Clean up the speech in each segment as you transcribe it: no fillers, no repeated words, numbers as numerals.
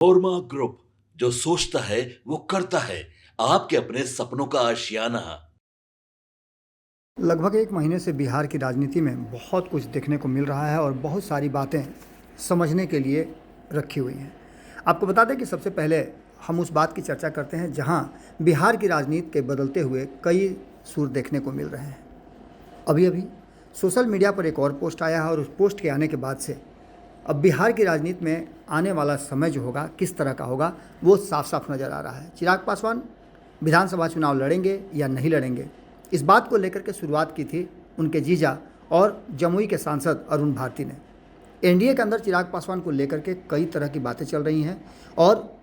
ओरमा group, जो सोचता है वो करता है। आपके अपने सपनों का आशियाना। लगभग एक महीने से बिहार की राजनीति में बहुत कुछ देखने को मिल रहा है और बहुत सारी बातें समझने के लिए रखी हुई हैं। आपको बता दें कि सबसे पहले हम उस बात की चर्चा करते हैं जहां बिहार की राजनीति के बदलते हुए कई सुर देखने को मिल रहे हैं। अभी अभी सोशल मीडिया पर एक और पोस्ट आया है और उस पोस्ट के आने के बाद से अब बिहार की राजनीति में आने वाला समय जो होगा किस तरह का होगा वो साफ साफ नज़र आ रहा है। चिराग पासवान विधानसभा चुनाव लड़ेंगे या नहीं लड़ेंगे, इस बात को लेकर के शुरुआत की थी उनके जीजा और जमुई के सांसद अरुण भारती ने। एनडीए के अंदर चिराग पासवान को लेकर के कई तरह की बातें चल रही हैं और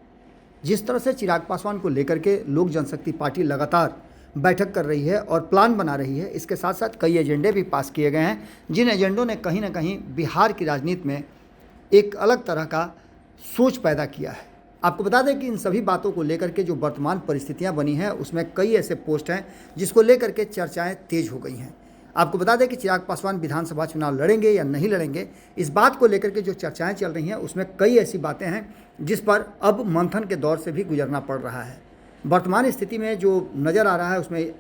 जिस तरह से चिराग पासवान को लेकर के लोक जनशक्ति पार्टी लगातार बैठक कर रही है और प्लान बना रही है, इसके साथ साथ कई एजेंडे भी पास किए गए हैं जिन एजेंडों ने कहीं ना कहीं बिहार की राजनीति में एक अलग तरह का सोच पैदा किया है। आपको बता दें कि इन सभी बातों को लेकर के जो वर्तमान परिस्थितियां बनी हैं उसमें कई ऐसे पोस्ट हैं जिसको लेकर के चर्चाएं तेज हो गई हैं। आपको बता दें कि चिराग पासवान विधानसभा चुनाव लड़ेंगे या नहीं लड़ेंगे, इस बात को लेकर के जो चर्चाएं चल रही हैं उसमें कई ऐसी बातें हैं जिस पर अब मंथन के दौर से भी गुजरना पड़ रहा है। वर्तमान स्थिति में जो नज़र आ रहा है उसमें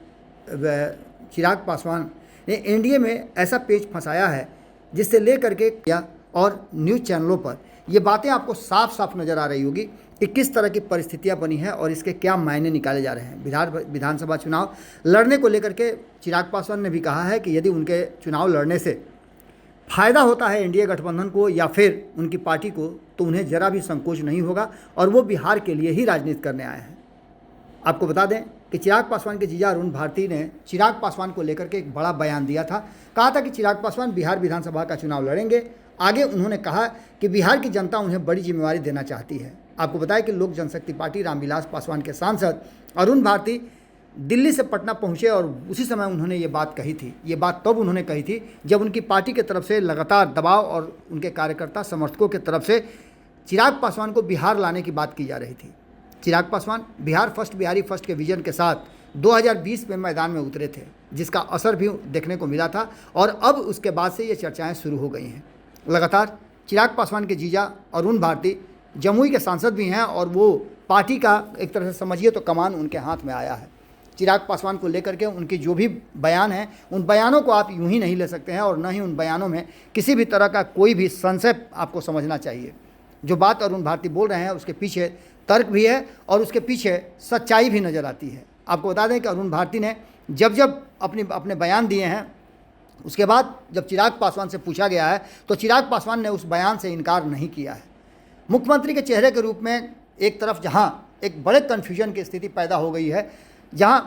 चिराग पासवान ने एनडीए में ऐसा पेच फंसाया है जिससे लेकर के या और न्यूज़ चैनलों पर ये बातें आपको साफ साफ नज़र आ रही होगी कि किस तरह की परिस्थितियां बनी हैं और इसके क्या मायने निकाले जा रहे हैं। बिहार विधानसभा चुनाव लड़ने को लेकर के चिराग पासवान ने भी कहा है कि यदि उनके चुनाव लड़ने से फ़ायदा होता है एनडीए गठबंधन को या फिर उनकी पार्टी को तो उन्हें ज़रा भी संकोच नहीं होगा और वो बिहार के लिए ही राजनीति करने आए हैं। आपको बता दें कि चिराग पासवान के जीजा अरुण भारती ने चिराग पासवान को लेकर के एक बड़ा बयान दिया था। कहा था कि चिराग पासवान बिहार विधानसभा का चुनाव लड़ेंगे। आगे उन्होंने कहा कि बिहार की जनता उन्हें बड़ी जिम्मेवारी देना चाहती है। आपको बताया कि लोक जनशक्ति पार्टी रामविलास पासवान के सांसद अरुण भारती दिल्ली से पटना पहुंचे और उसी समय उन्होंने ये बात कही थी। ये बात तब उन्होंने कही थी जब उनकी पार्टी की तरफ से लगातार दबाव और उनके कार्यकर्ता समर्थकों की तरफ से चिराग पासवान को बिहार लाने की बात की जा रही थी। चिराग पासवान बिहार फर्स्ट बिहारी फर्स्ट के विजन के साथ 2020 में मैदान में उतरे थे, जिसका असर भी देखने को मिला था और अब उसके बाद से ये चर्चाएं शुरू हो गई हैं। लगातार चिराग पासवान के जीजा अरुण भारती जमुई के सांसद भी हैं और वो पार्टी का एक तरह से समझिए तो कमान उनके हाथ में आया है। चिराग पासवान को लेकर के उनके जो भी बयान हैं उन बयानों को आप यूं ही नहीं ले सकते हैं और न ही उन बयानों में किसी भी तरह का कोई भी संशय आपको समझना चाहिए। जो बात अरुण भारती बोल रहे हैं उसके पीछे तर्क भी है और उसके पीछे सच्चाई भी नज़र आती है। आपको बता दें कि अरुण भारती ने जब अपने बयान दिए हैं उसके बाद जब चिराग पासवान से पूछा गया है तो चिराग पासवान ने उस बयान से इनकार नहीं किया है। मुख्यमंत्री के चेहरे के रूप में एक तरफ जहां एक बड़े कन्फ्यूजन की स्थिति पैदा हो गई है, जहां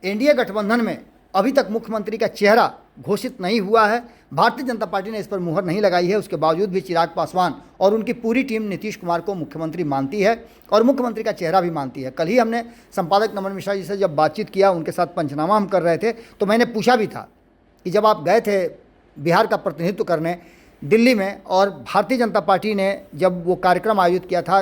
एनडीए गठबंधन में अभी तक मुख्यमंत्री का चेहरा घोषित नहीं हुआ है, भारतीय जनता पार्टी ने इस पर मुहर नहीं लगाई है, उसके बावजूद भी चिराग पासवान और उनकी पूरी टीम नीतीश कुमार को मुख्यमंत्री मानती है और मुख्यमंत्री का चेहरा भी मानती है। कल ही हमने संपादक नमन मिश्रा जी से जब बातचीत किया, उनके साथ पंचनामा हम कर रहे थे, तो मैंने पूछा भी था कि जब आप गए थे बिहार का प्रतिनिधित्व करने दिल्ली में और भारतीय जनता पार्टी ने जब वो कार्यक्रम आयोजित किया था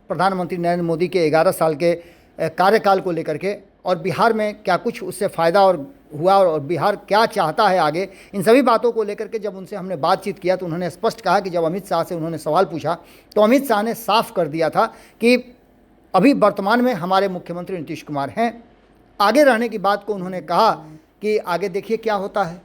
प्रधानमंत्री नरेंद्र मोदी के 11 साल के कार्यकाल को लेकर के और बिहार में क्या कुछ उससे फ़ायदा और हुआ और बिहार क्या चाहता है आगे, इन सभी बातों को लेकर के जब उनसे हमने बातचीत किया तो उन्होंने स्पष्ट कहा कि जब अमित शाह से उन्होंने सवाल पूछा तो अमित शाह ने साफ कर दिया था कि अभी वर्तमान में हमारे मुख्यमंत्री नीतीश कुमार हैं। आगे रहने की बात को उन्होंने कहा कि आगे देखिए क्या होता है,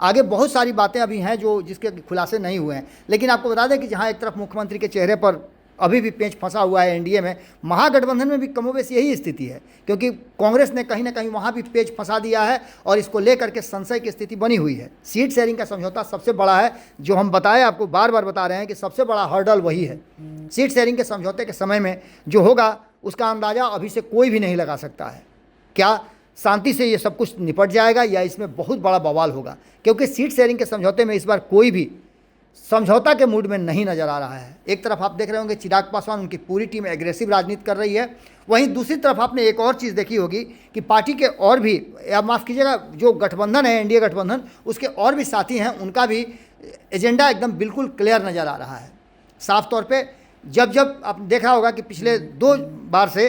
आगे बहुत सारी बातें अभी हैं जो जिसके खुलासे नहीं हुए हैं। लेकिन आपको बता दें कि जहां एक तरफ मुख्यमंत्री के चेहरे पर अभी भी पेंच फंसा हुआ है एनडीए में, महागठबंधन में भी कमोबेश यही स्थिति है, क्योंकि कांग्रेस ने कहीं ना कहीं वहां भी पेंच फंसा दिया है और इसको लेकर के संशय की स्थिति बनी हुई है। सीट शेयरिंग का समझौता सबसे बड़ा है, जो हम बताए आपको बार बार बता रहे हैं कि सबसे बड़ा हर्डल वही है। सीट शेयरिंग के समझौते के समय में जो होगा उसका अंदाज़ा अभी से कोई भी नहीं लगा सकता है। क्या शांति से ये सब कुछ निपट जाएगा या इसमें बहुत बड़ा बवाल होगा, क्योंकि सीट शेयरिंग के समझौते में इस बार कोई भी समझौता के मूड में नहीं नज़र आ रहा है। एक तरफ आप देख रहे होंगे चिराग पासवान, उनकी पूरी टीम एग्रेसिव राजनीति कर रही है, वहीं दूसरी तरफ आपने एक और चीज़ देखी होगी कि पार्टी के और भी, या माफ़ कीजिएगा, जो गठबंधन है एनडीए गठबंधन, उसके और भी साथी हैं, उनका भी एजेंडा एकदम बिल्कुल क्लियर नज़र आ रहा है। साफ तौर पर जब आप देखा होगा कि पिछले 2 बार से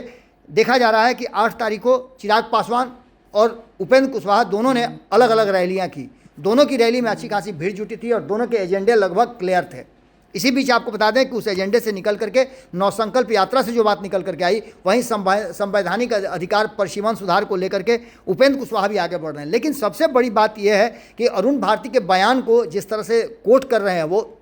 देखा जा रहा है कि 8 तारीख को चिराग पासवान और उपेंद्र कुशवाहा दोनों ने अलग अलग रैलियां की। दोनों की रैली में अच्छी खासी भीड़ जुटी थी और दोनों के एजेंडे लगभग क्लियर थे। इसी बीच आपको बता दें कि उस एजेंडे से निकल करके नवसंकल्प यात्रा से जो बात निकल करके आई, वहीं संवैधानिक अधिकार परिसीमन सुधार को लेकर के उपेंद्र कुशवाहा भी आगे बढ़ रहे हैं। लेकिन सबसे बड़ी बात यह है कि अरुण भारती के बयान को जिस तरह से कोट कर रहे हैं वो,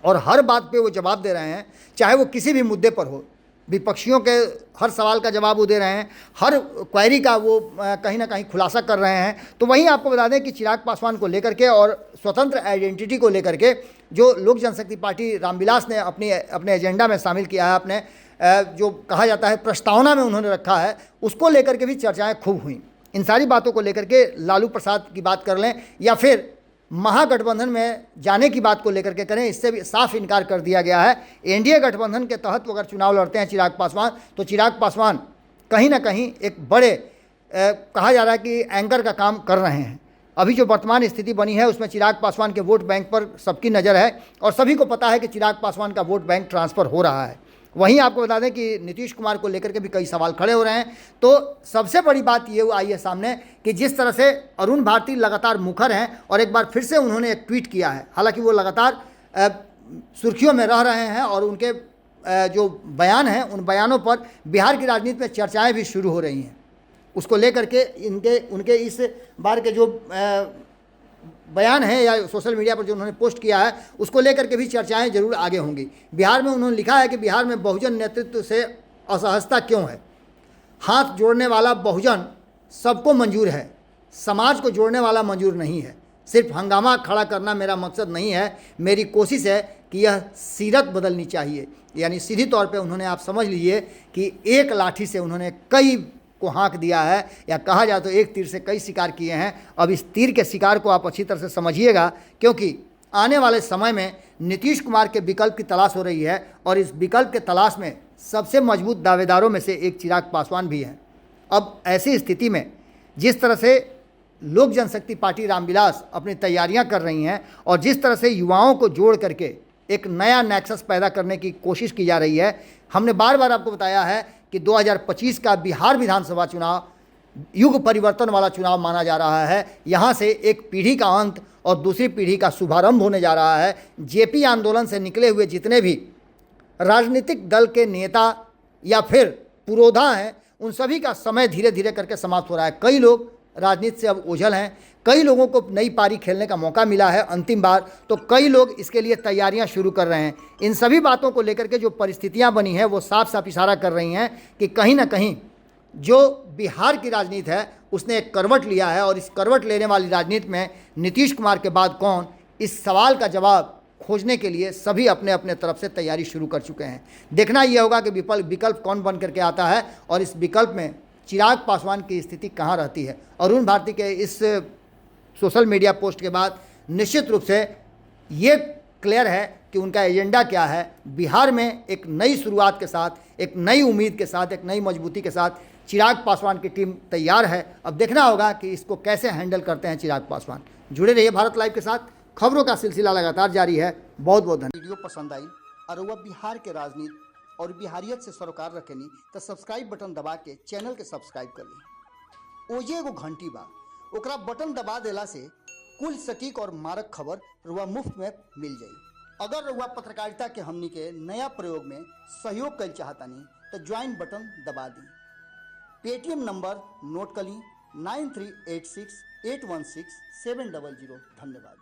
और हर बात पे वो जवाब दे रहे हैं, चाहे वो किसी भी मुद्दे पर हो, विपक्षियों के हर सवाल का जवाब वो दे रहे हैं, हर क्वेरी का वो कहीं ना कहीं खुलासा कर रहे हैं। तो वहीं आपको बता दें कि चिराग पासवान को लेकर के और स्वतंत्र आइडेंटिटी को लेकर के जो लोक जनशक्ति पार्टी रामविलास ने अपने एजेंडा में शामिल किया है, अपने जो कहा जाता है प्रस्तावना में उन्होंने रखा है, उसको लेकर के भी चर्चाएँ खूब हुई। इन सारी बातों को लेकर के लालू प्रसाद की बात कर लें या फिर महागठबंधन में जाने की बात को लेकर के करें, इससे भी साफ इनकार कर दिया गया है। एनडीए गठबंधन के तहत अगर चुनाव लड़ते हैं चिराग पासवान, तो चिराग पासवान कहीं ना कहीं एक बड़े कहा जा रहा है कि एंकर का काम कर रहे हैं। अभी जो वर्तमान स्थिति बनी है उसमें चिराग पासवान के वोट बैंक पर सबकी नज़र है और सभी को पता है कि चिराग पासवान का वोट बैंक ट्रांसफ़र हो रहा है। वहीं आपको बता दें कि नीतीश कुमार को लेकर के भी कई सवाल खड़े हो रहे हैं। तो सबसे बड़ी बात ये आई है सामने कि जिस तरह से अरुण भारती लगातार मुखर हैं और एक बार फिर से उन्होंने एक ट्वीट किया है, हालांकि वो लगातार सुर्खियों में रह रहे हैं और उनके जो बयान हैं उन बयानों पर बिहार की राजनीति में चर्चाएँ भी शुरू हो रही हैं। उसको लेकर के उनके इस बार के जो बयान है या सोशल मीडिया पर जो उन्होंने पोस्ट किया है, उसको लेकर के भी चर्चाएं जरूर आगे होंगी। बिहार में उन्होंने लिखा है कि बिहार में बहुजन नेतृत्व से असहजता क्यों है, हाथ जोड़ने वाला बहुजन सबको मंजूर है, समाज को जोड़ने वाला मंजूर नहीं है। सिर्फ हंगामा खड़ा करना मेरा मकसद नहीं है, मेरी कोशिश है कि यह सीरत बदलनी चाहिए। यानी सीधी तौर पर उन्होंने, आप समझ लीजिए कि एक लाठी से उन्होंने कई को हाँक दिया है, या कहा जाए तो एक तीर से कई शिकार किए हैं। अब इस तीर के शिकार को आप अच्छी तरह से समझिएगा, क्योंकि आने वाले समय में नीतीश कुमार के विकल्प की तलाश हो रही है और इस विकल्प के तलाश में सबसे मजबूत दावेदारों में से एक चिराग पासवान भी हैं। अब ऐसी स्थिति में जिस तरह से लोक जनशक्ति पार्टी रामविलास अपनी तैयारियां कर रही हैं और जिस तरह से युवाओं को जोड़ करके एक नया नेक्सस पैदा करने की कोशिश की जा रही है, हमने बार बार आपको बताया है कि 2025 का बिहार विधानसभा चुनाव युग परिवर्तन वाला चुनाव माना जा रहा है। यहाँ से एक पीढ़ी का अंत और दूसरी पीढ़ी का शुभारंभ होने जा रहा है। जेपी आंदोलन से निकले हुए जितने भी राजनीतिक दल के नेता या फिर पुरोधा हैं, उन सभी का समय धीरे धीरे करके समाप्त हो रहा है। कई लोग राजनीति से अब ओझल हैं, कई लोगों को नई पारी खेलने का मौका मिला है अंतिम बार, तो कई लोग इसके लिए तैयारियां शुरू कर रहे हैं। इन सभी बातों को लेकर के जो परिस्थितियां बनी हैं वो साफ साफ इशारा कर रही हैं कि कहीं ना कहीं जो बिहार की राजनीति है उसने एक करवट लिया है और इस करवट लेने वाली राजनीति में नीतीश कुमार के बाद कौन, इस सवाल का जवाब खोजने के लिए सभी अपने अपने तरफ से तैयारी शुरू कर चुके हैं। देखना यह होगा कि विकल्प कौन बन करके आता है और इस विकल्प में चिराग पासवान की स्थिति कहाँ रहती है। अरुण भारती के इस सोशल मीडिया पोस्ट के बाद निश्चित रूप से ये क्लियर है कि उनका एजेंडा क्या है। बिहार में एक नई शुरुआत के साथ, एक नई उम्मीद के साथ, एक नई मजबूती के साथ चिराग पासवान की टीम तैयार है। अब देखना होगा कि इसको कैसे हैंडल करते हैं चिराग पासवान। जुड़े रहिए भारत लाइव के साथ, खबरों का सिलसिला लगातार जारी है। बहुत बहुत धन्यवाद। वीडियो पसंद आई और वह बिहार के राजनीति और बिहारियत से सरोकार रखेनी तो सब्सक्राइब बटन दबा के चैनल के सब्सक्राइब कर ली। ओजे एगो घंटी बा, ओकरा बटन दबा देला से कुल सटीक और मारक खबर रुआ मुफ्त में मिल जाई। अगर रुआ पत्रकारिता के हमनी के नया प्रयोग में सहयोग कर चाहतानी तो ज्वाइन बटन दबा दी। पेटीएम नंबर नोट कर ली 9386816700। धन्यवाद।